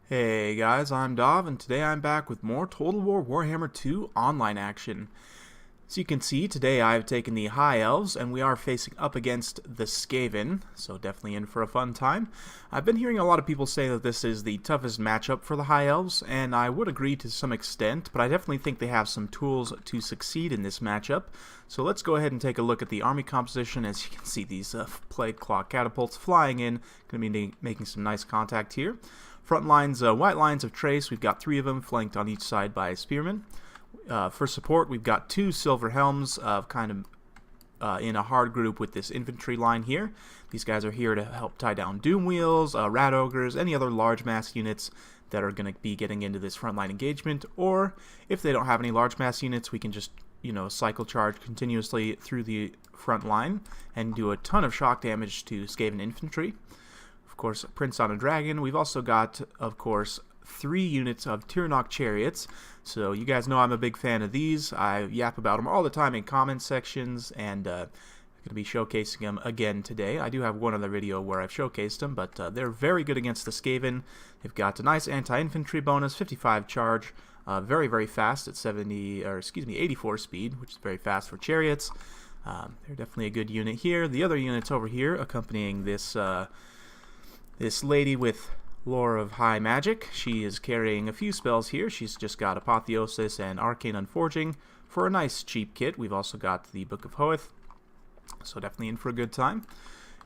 Hey guys, I'm Dov, and today I'm back with more Total War Warhammer 2 online action. As you can see, today I've taken the High Elves, and we are facing up against the Skaven, so definitely in for a fun time. I've been hearing a lot of people say that this is the toughest matchup for the High Elves, and I would agree to some extent, but I definitely think they have some tools to succeed in this matchup. So let's go ahead and take a look at the army composition. As you can see, these Plague Claw catapults flying in, going to be making some nice contact here. Front lines, white lines of trace, we've got 3 of them flanked on each side by spearmen. For support, we've got 2 silver helms in a hard group with this infantry line here. These guys are here to help tie down doom wheels, rat ogres, any other large mass units that are going to be getting into this frontline engagement. Or if they don't have any large mass units, we can just cycle charge continuously through the front line and do a ton of shock damage to Skaven infantry. Of course, Prince on a Dragon. We've also got, of course, 3 units of Tiranoc Chariots. So you guys know I'm a big fan of these. I yap about them all the time in comment sections, and I'm going to be showcasing them again today. I do have one other video where I've showcased them, but they're very good against the Skaven. They've got a nice anti-infantry bonus, 55 charge, very, very fast at 84 speed, which is very fast for Chariots. They're definitely a good unit here. The other units over here accompanying this this lady with lore of high magic. She is carrying a few spells here. She's just got Apotheosis and Arcane Unforging for a nice cheap kit. We've also got the Book of Hoeth, so definitely in for a good time.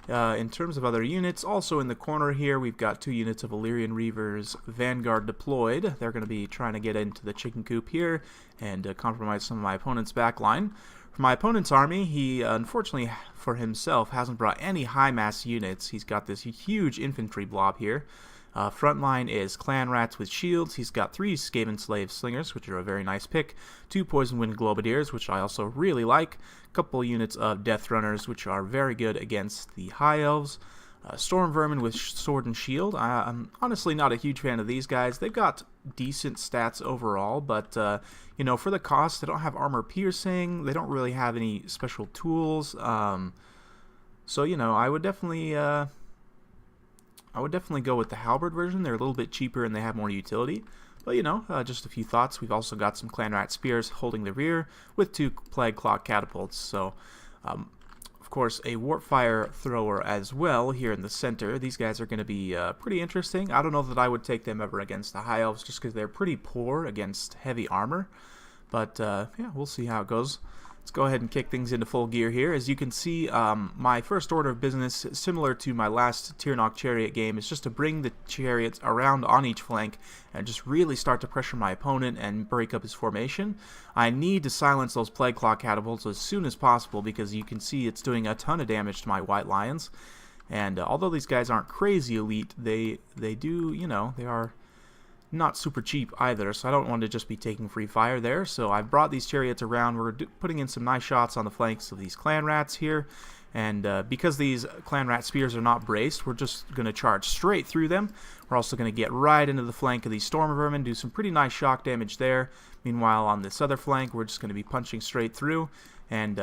In terms of other units, also in the corner here, we've got 2 units of Illyrian Reavers Vanguard deployed. They're going to be trying to get into the chicken coop here and compromise some of my opponent's backline. For my opponent's army, he, unfortunately for himself, hasn't brought any high mass units. He's got this huge infantry blob here. Front line is clan rats with shields. He's got 3 Skaven slave slingers, which are a very nice pick. 2 poison wind globadiers, which I also really like. A couple units of death runners, which are very good against the high elves. Storm vermin with sword and shield. I'm honestly not a huge fan of these guys. They've got decent stats overall, but for the cost, they don't have armor piercing. They don't really have any special tools. So I would definitely go with the halberd version. They're a little bit cheaper and they have more utility. But just a few thoughts. We've also got some clan rat spears holding the rear with 2 plague claw catapults. So of course, a warp fire thrower as well here in the center. These guys are going to be pretty interesting. I don't know that I would take them ever against the high elves just because they're pretty poor against heavy armor. But yeah, we'll see how it goes. Let's go ahead and kick things into full gear here. As you can see, my first order of business, similar to my last Tiranoc Chariot game, is just to bring the chariots around on each flank and just really start to pressure my opponent and break up his formation. I need to silence those Plague Claw catapults as soon as possible because you can see it's doing a ton of damage to my white lions. And although these guys aren't crazy elite, they do, they are not super cheap either, so I don't want to just be taking free fire there. So I've brought these chariots around. We're putting in some nice shots on the flanks of these clan rats here, and because these clan rat spears are not braced, we're just going to charge straight through them. We're also going to get right into the flank of these storm vermin, do some pretty nice shock damage there. Meanwhile, on this other flank, we're just going to be punching straight through and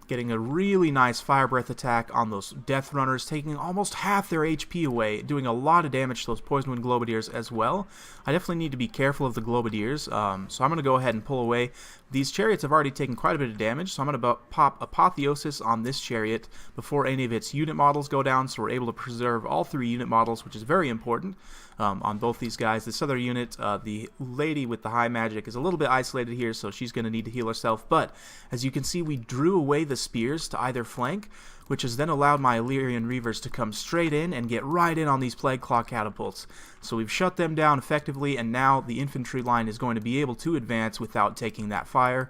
getting a really nice fire breath attack on those death runners, taking almost half their HP away, doing a lot of damage to those poison wind globadiers as well. I definitely need to be careful of the globadiers, so I'm going to go ahead and pull away. These chariots have already taken quite a bit of damage, so I'm going to pop Apotheosis on this chariot before any of its unit models go down, so we're able to preserve all 3 unit models, which is very important on both these guys. This other unit, the lady with the high magic, is a little bit isolated here, so she's going to need to heal herself. But as you can see, we drew away the spears to either flank, which has then allowed my Illyrian Reavers to come straight in and get right in on these Plague Claw catapults. So we've shut them down effectively, and now the infantry line is going to be able to advance without taking that fire.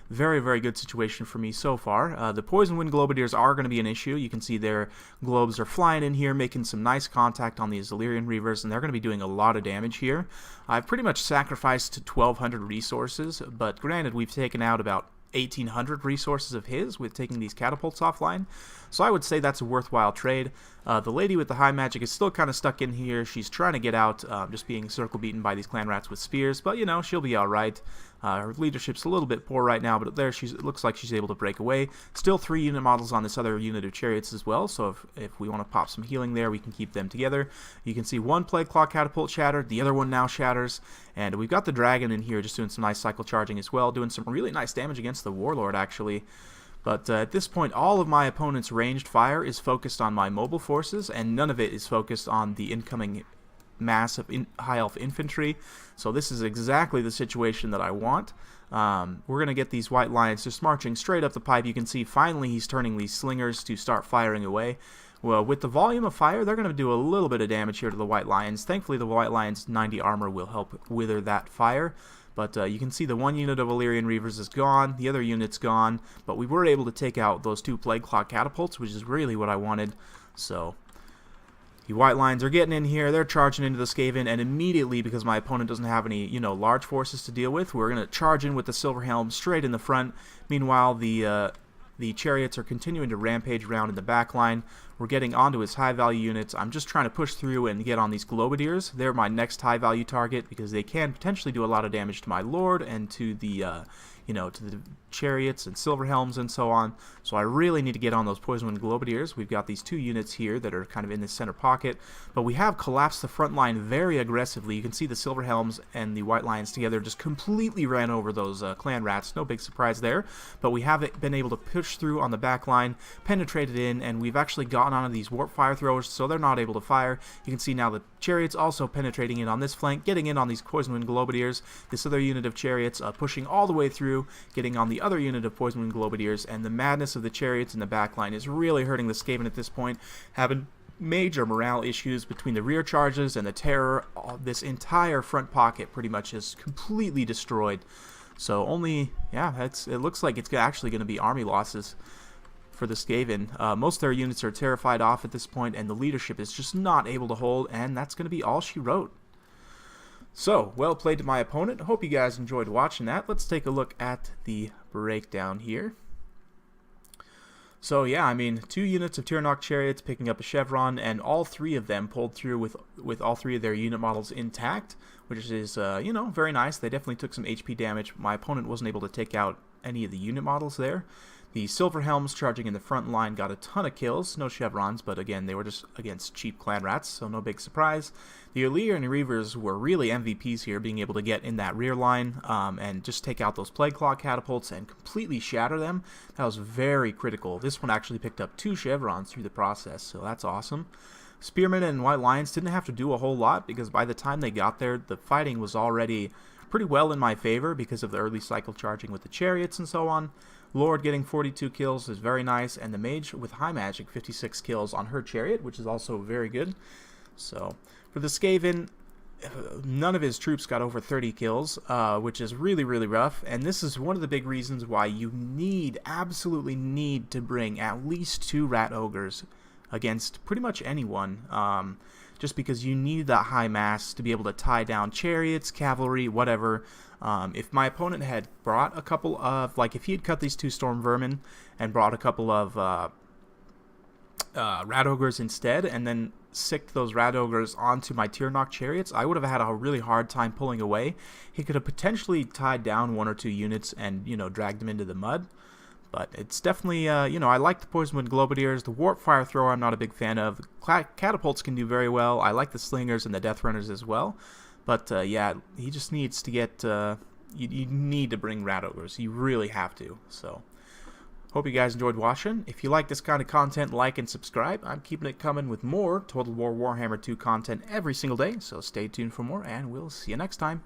Very, very good situation for me so far. The Poison Wind Globadiers are going to be an issue. You can see their globes are flying in here, making some nice contact on these Illyrian Reavers, and they're going to be doing a lot of damage here. I've pretty much sacrificed 1,200 resources, but granted, we've taken out about 1,800 resources of his with taking these catapults offline. So I would say that's a worthwhile trade. The lady with the high magic is still kind of stuck in here. She's trying to get out, just being circle beaten by these clan rats with spears, but you know, she'll be alright. Her leadership's a little bit poor right now, but there it looks like she's able to break away. Still 3 unit models on this other unit of chariots as well, so if we want to pop some healing there, we can keep them together. You can see one plague claw catapult shattered, the other one now shatters, and we've got the dragon in here just doing some nice cycle charging as well, doing some really nice damage against the warlord actually. But at this point, all of my opponent's ranged fire is focused on my mobile forces, and none of it is focused on the incoming mass of high elf infantry. So this is exactly the situation that I want. We're going to get these white lions just marching straight up the pipe. You can see finally he's turning these slingers to start firing away. Well, with the volume of fire, they're going to do a little bit of damage here to the white lions. Thankfully, the white lions' 90 armor will help wither that fire. But you can see the one unit of Illyrian Reavers is gone, the other unit's gone, but we were able to take out those 2 Plague Claw catapults, which is really what I wanted. So, the white lions are getting in here, they're charging into the Skaven, and immediately, because my opponent doesn't have any, you know, large forces to deal with, we're going to charge in with the Silver Helm straight in the front. Meanwhile, the chariots are continuing to rampage around in the back line. We're getting onto his high-value units. I'm just trying to push through and get on these Globadiers. They're my next high-value target because they can potentially do a lot of damage to my Lord and to the, to the chariots and silver helms and so on. So I really need to get on those Poison-Wind Globadiers. We've got these 2 units here that are kind of in the center pocket, but we have collapsed the front line very aggressively. You can see the silver helms and the white lions together just completely ran over those clan rats. No big surprise there, but we have been able to push through on the back line, penetrated in, and we've actually gotten onto these warp fire throwers, so they're not able to fire. You can see now the chariots also penetrating in on this flank, getting in on these Poison-Wind Globadiers. This other unit of chariots pushing all the way through, getting on the other unit of Poison-Wind Globadiers, and the madness of the chariots in the back line is really hurting the Skaven at this point, having major morale issues between the rear charges and the terror. This entire front pocket pretty much is completely destroyed. So it looks like it's actually going to be army losses for the Skaven. Most of their units are terrified off at this point, and the leadership is just not able to hold, and that's going to be all she wrote. So, well played to my opponent. Hope you guys enjoyed watching that. Let's take a look at the breakdown here. So yeah, I mean, 2 units of Tiranoc chariots picking up a chevron, and all 3 of them pulled through with all 3 of their unit models intact, which is, very nice. They definitely took some HP damage. My opponent wasn't able to take out any of the unit models there. The Silver Helms charging in the front line got a ton of kills. No chevrons, but again, they were just against cheap clan rats, so no big surprise. The Illyrian Reavers were really MVPs here, being able to get in that rear line and just take out those Plague Claw catapults and completely shatter them. That was very critical. This one actually picked up 2 chevrons through the process, so that's awesome. Spearmen and White Lions didn't have to do a whole lot, because by the time they got there, the fighting was already pretty well in my favor because of the early cycle charging with the chariots and so on. Lord getting 42 kills is very nice, and the mage with high magic 56 kills on her chariot, which is also very good. So for the Skaven, none of his troops got over 30 kills, which is really, really rough, and this is one of the big reasons why you absolutely need to bring at least 2 Rat Ogres against pretty much anyone, just because you need that high mass to be able to tie down chariots, cavalry, whatever. If my opponent had brought a couple of, like if he had cut these 2 storm vermin and brought a couple of Rat Ogres instead, and then sicked those Rat Ogres onto my Tiranoc chariots, I would have had a really hard time pulling away. He could have potentially tied down 1 or 2 units and, dragged them into the mud. But it's definitely, I like the Poison-Wind Globadiers. The Warp Fire Thrower I'm not a big fan of. The Catapults can do very well. I like the Slingers and the Death Runners as well. But, yeah, he just needs to get, you need to bring Rat Ogres. You really have to. So, hope you guys enjoyed watching. If you like this kind of content, like and subscribe. I'm keeping it coming with more Total War Warhammer 2 content every single day. So stay tuned for more, and we'll see you next time.